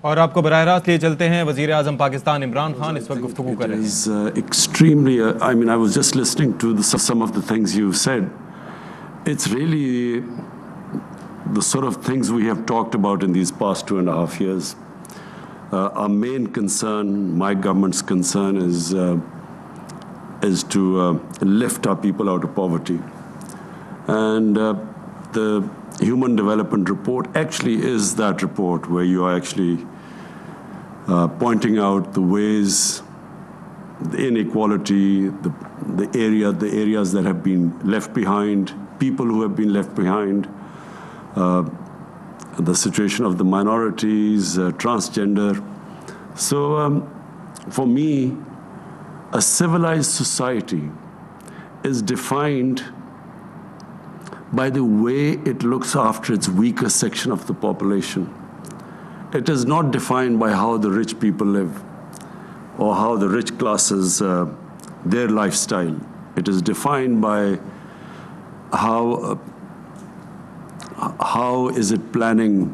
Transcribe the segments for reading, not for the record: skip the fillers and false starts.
और आपको बराह रास्त लिए चलते हैं वज़ीर आज़म पाकिस्तान इमरान खान इस वक्त गुफ्तगू कर रहे हैं। Extremely, I mean, I was just listening to some of the things you said. It's really the sort of things we have talked about in these past 2.5 years. Our main concern, my government's concern, is to lift our people out of poverty. And the Human Development Report actually is that report where you are actually pointing out the ways, the inequality, the areas that have been left behind, people who have been left behind, the situation of the minorities, transgender. So for me, a civilized society is defined by the way it looks after its weaker section of the population. It is not defined by how the rich people live or how the rich classes, their lifestyle. It is defined by how is it planning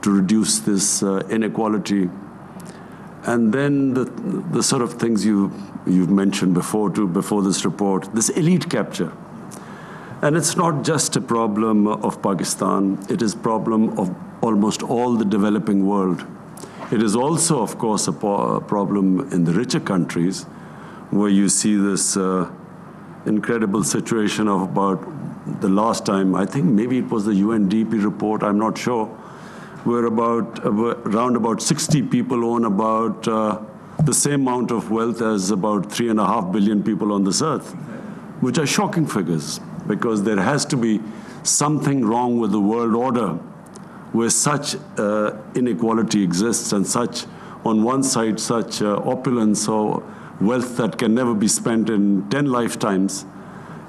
to reduce this inequality. And then the sort of things you've mentioned before this report, this elite capture. And it's not just a problem of Pakistan, it is a problem of almost all the developing world. It is also, of course, a problem in the richer countries, where you see this incredible situation of about the last time, I think maybe it was the UNDP report, I'm not sure, where around about 60 people own about the same amount of wealth as about 3.5 billion people on this earth, which are shocking figures, because there has to be something wrong with the world order where such inequality exists and such, on one side, such opulence or wealth that can never be spent in 10 lifetimes,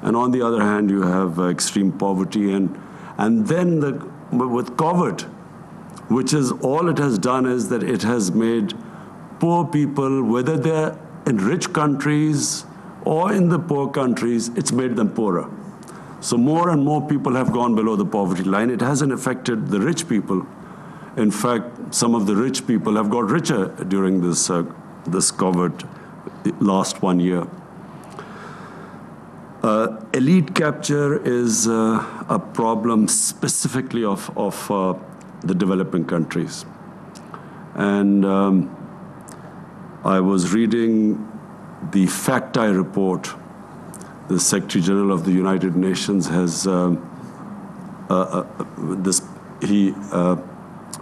and on the other hand, you have extreme poverty. And then with COVID, which is all it has done is that it has made poor people, whether they're in rich countries or in the poor countries, it's made them poorer. So more and more people have gone below the poverty line. It hasn't affected the rich people. In fact, some of the rich people have got richer during this COVID last 1 year. Elite capture is a problem specifically of the developing countries. And I was reading the FACTI report. The Secretary General of the United Nations has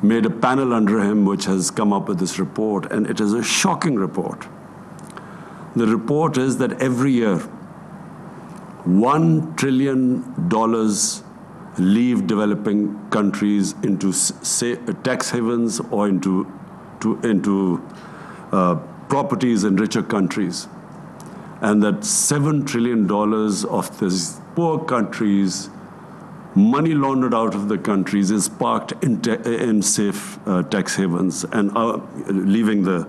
made a panel under him which has come up with this report, and it is a shocking report. The report is that every year, $1 trillion leave developing countries into tax havens or into properties in richer countries. And that $7 trillion of these poor countries, money laundered out of the countries, is parked in safe tax havens and leaving the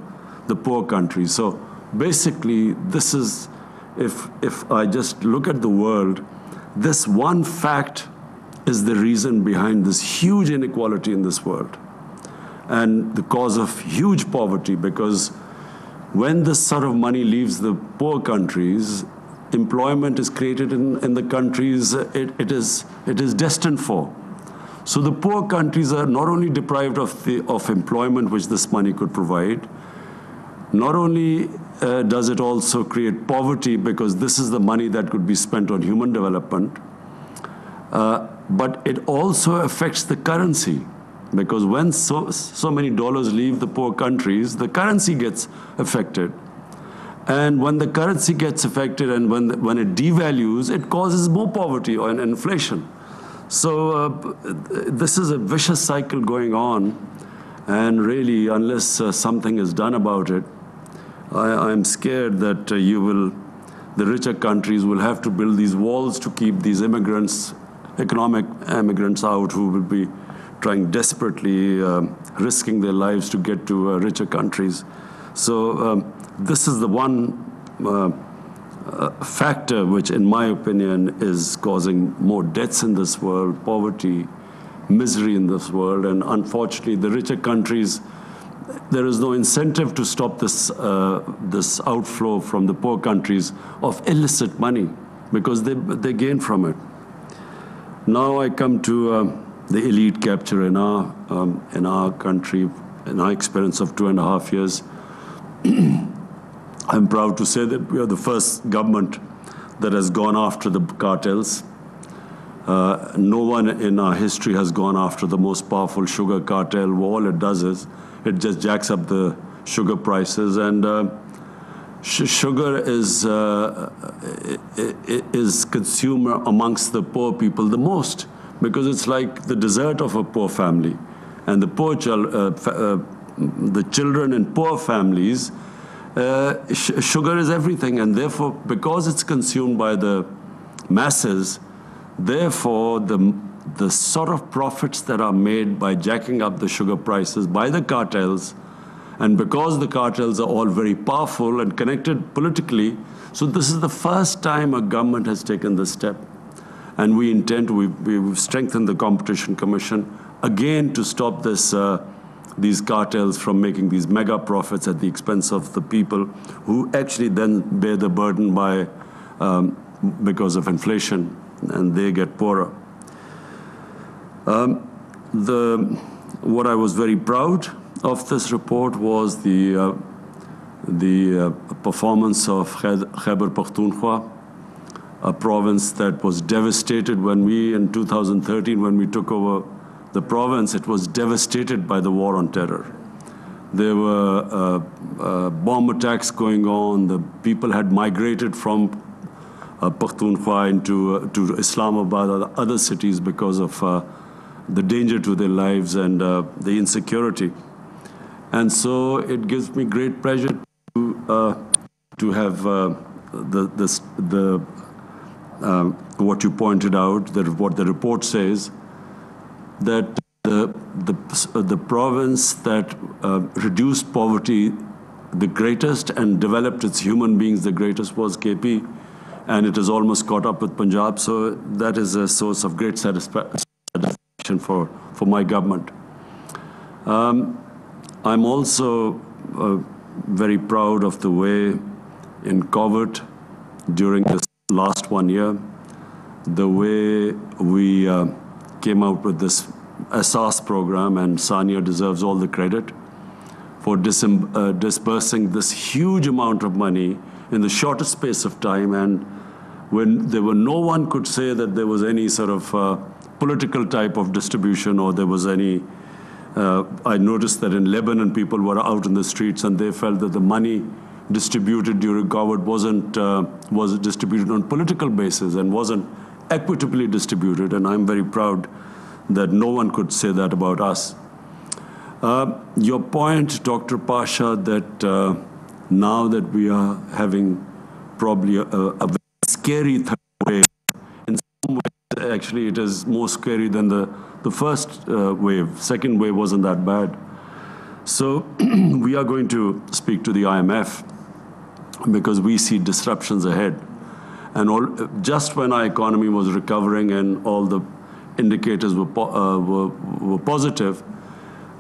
poor countries. So basically, this is, if I just look at the world, this one fact is the reason behind this huge inequality in this world and the cause of huge poverty, because when this sort of money leaves the poor countries, employment is created in the countries it is destined for. So the poor countries are not only deprived of employment which this money could provide, not only does it also create poverty because this is the money that could be spent on human development, but it also affects the currency. Because when so many dollars leave the poor countries, the currency gets affected. And when the currency gets affected and when it devalues, it causes more poverty and inflation. So this is a vicious cycle going on. And really, unless something is done about it, I'm scared that the richer countries will have to build these walls to keep these immigrants, economic immigrants out who will be trying desperately, risking their lives to get to richer countries. So this is the one factor which, in my opinion, is causing more deaths in this world, poverty, misery in this world. And unfortunately, the richer countries, there is no incentive to stop this outflow from the poor countries of illicit money, because they gain from it. Now I come to the elite capture in our country, in our experience of 2.5 years. I'm proud to say that we are the first government that has gone after the cartels. No one in our history has gone after the most powerful sugar cartel. All it does is it just jacks up the sugar prices, and sugar is consumed amongst the poor people the most, because it's like the dessert of a poor family. And the children in poor families, sugar is everything, and therefore, because it's consumed by the masses, therefore the sort of profits that are made by jacking up the sugar prices by the cartels, and because the cartels are all very powerful and connected politically, so this is the first time a government has taken this step. And we intend, we've strengthened the Competition Commission again to stop these cartels from making these mega profits at the expense of the people who actually then bear the burden because of inflation, and they get poorer. What I was very proud of this report was the performance of Khyber Pakhtunkhwa, a province that was devastated when in 2013, when we took over the province, it was devastated by the war on terror. There were bomb attacks going on. The people had migrated from Pakhtunkhwa to Islamabad or other cities because of the danger to their lives and the insecurity. And so it gives me great pleasure to have what you pointed out, what the report says, that the province that reduced poverty the greatest and developed its human beings the greatest was KP, and it has almost caught up with Punjab. So that is a source of great satisfaction for my government. I'm also very proud of the way in COVID during this last 1 year, the way we came out with this Asas program, and Sania deserves all the credit for disbursing this huge amount of money in the shortest space of time, and when no one could say that there was any sort of political type of distribution, or there was any, I noticed that in Lebanon people were out in the streets and they felt that the money distributed during COVID was distributed on political basis and wasn't equitably distributed, and I'm very proud that no one could say that about us. Your point, Dr. Pasha, that now that we are having probably a very scary third wave, in some ways actually it is more scary than the first wave. Second wave wasn't that bad. So we are going to speak to the IMF because we see disruptions ahead. And just when our economy was recovering and all the indicators were positive,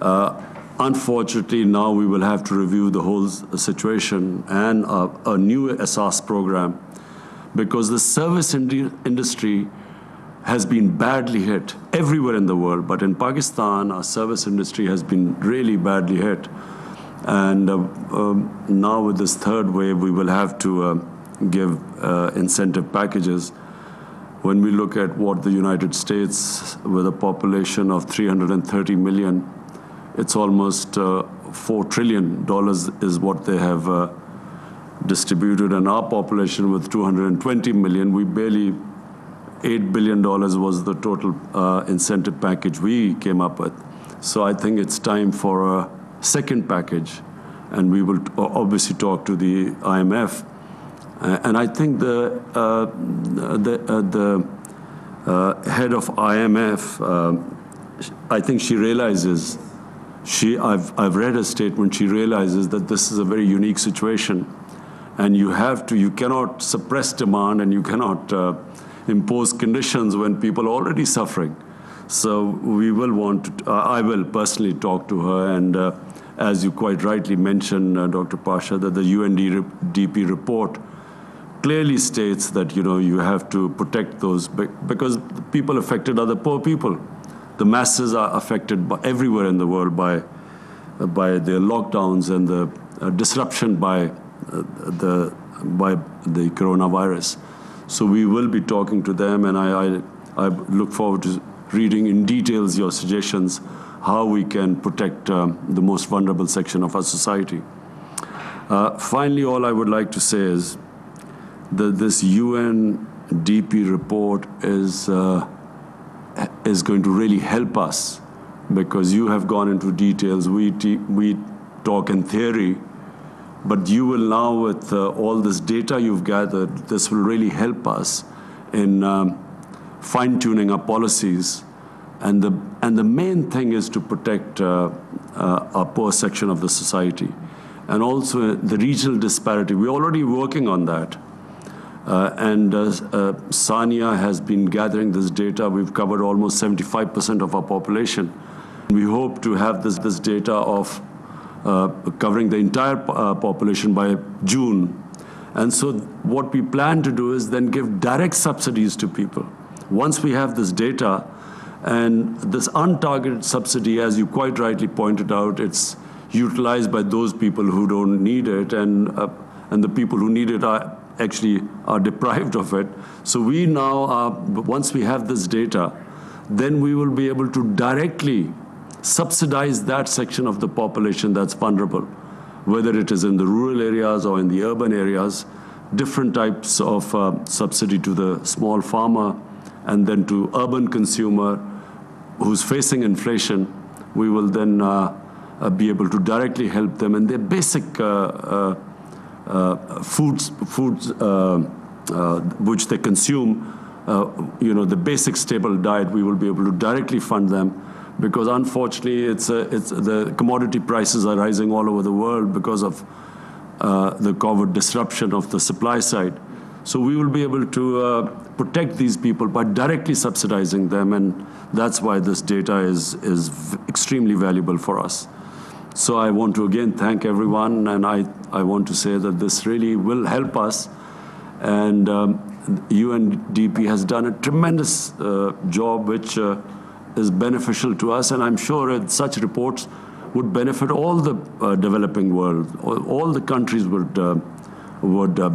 unfortunately now we will have to review the whole situation and a new Asas program, because the service industry has been badly hit everywhere in the world, but in Pakistan our service industry has been really badly hit. And now with this third wave we will have to give incentive packages. When we look at what the United States, with a population of 330 million, it's almost $4 trillion is what they have distributed, and our population with 220 million, we barely, $8 billion was the total incentive package we came up with. So I think it's time for a second package, and we will obviously talk to the IMF. And I think the head of IMF, I think she realizes, I've read her statement, she realizes that this is a very unique situation, and you cannot suppress demand, and you cannot impose conditions when people are already suffering. So we will I will personally talk to her as you quite rightly mentioned, Dr. Pasha, that the UNDP report clearly states that, you have to protect those because the people affected are the poor people. The masses are affected everywhere in the world by the lockdowns and the disruption by the coronavirus. So we will be talking to them, and I look forward to reading in details your suggestions how we can protect the most vulnerable section of our society. Finally, all I would like to say is that this UNDP report is going to really help us, because you have gone into details. We talk in theory, but you will now, with all this data you've gathered, this will really help us in fine-tuning our policies. And the main thing is to protect our poor section of the society. And also the regional disparity. We're already working on that. Sania has been gathering this data. We've covered almost 75% of our population. We hope to have this data of covering the entire population by June. And so what we plan to do is then give direct subsidies to people. Once we have this data, and this untargeted subsidy, as you quite rightly pointed out, it's utilized by those people who don't need it, and the people who need it are deprived of it. So we now, once we have this data, then we will be able to directly subsidize that section of the population that's vulnerable, whether it is in the rural areas or in the urban areas, different types of subsidy to the small farmer, and then to urban consumer who's facing inflation. We will then be able to directly help them in their basic foods which they consume, the basic stable diet. We will be able to directly fund them, because unfortunately the commodity prices are rising all over the world because of the COVID disruption of the supply side. So we will be able to protect these people by directly subsidizing them, and that's why this data is extremely valuable for us. So I want to again thank everyone, and I want to say that this really will help us, and UNDP has done a tremendous job which is beneficial to us, and I'm sure that such reports would benefit all the developing world. All the countries would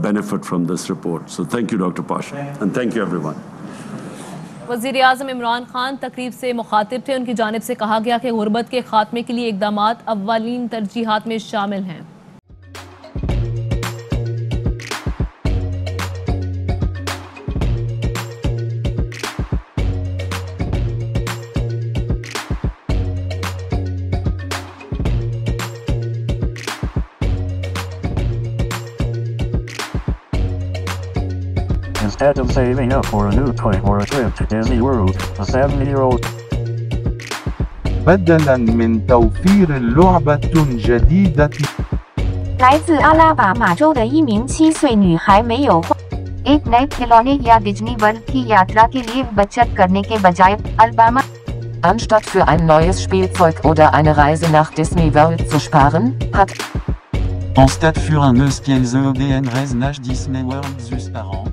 benefit from this report. So thank you, Dr. Pasha, and thank you everyone. वज़ीर आज़म इमरान खान तकरीब से मुखातिब थे। उनकी जानिब से कहा गया कि गुर्बत के खात्मे के लिए इक़दामात अव्वलीन तरजीहात में शामिल हैं। Instead of saving up for a new toy or a trip to Disney World, a 7-year-old بدلاً من توفير لعبة جديدة 来自阿拉巴马州的一名7岁女孩没有花 एक नए खिलौने या डिज्नी वर्ल्ड की यात्रा के लिए बचत करने के बजाय Alabama Anstatt für ein neues Spielzeug oder eine Reise nach Disney World zu sparen, hat Anstatt für un neues Spielzeug oder eine Reise nach Disney World zu sparen,